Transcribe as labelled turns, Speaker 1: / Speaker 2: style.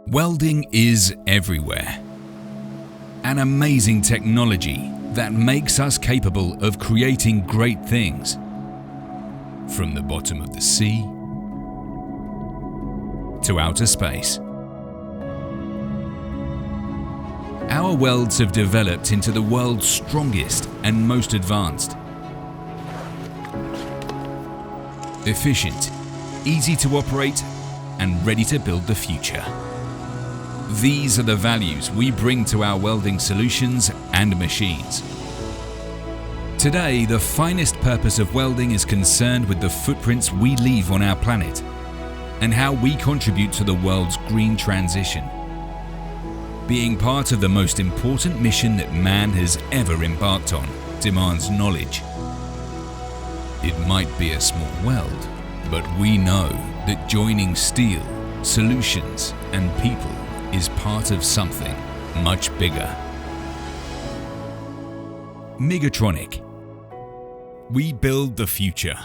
Speaker 1: Welding is everywhere. An amazing technology that makes us capable of creating great things. From the bottom of the sea to outer space. Our welds have developed into the world's strongest and most advanced. Efficient, easy to operate, and ready to build the future. These are the values we bring to our welding solutions and machines. Today, the finest purpose of welding is concerned with the footprints we leave on our planet and how we contribute to the world's green transition. Being part of the most important mission that man has ever embarked on demands knowledge. It might be a small weld, but we know that joining steel, solutions, and people is part of something much bigger. Migatronic. We build the future.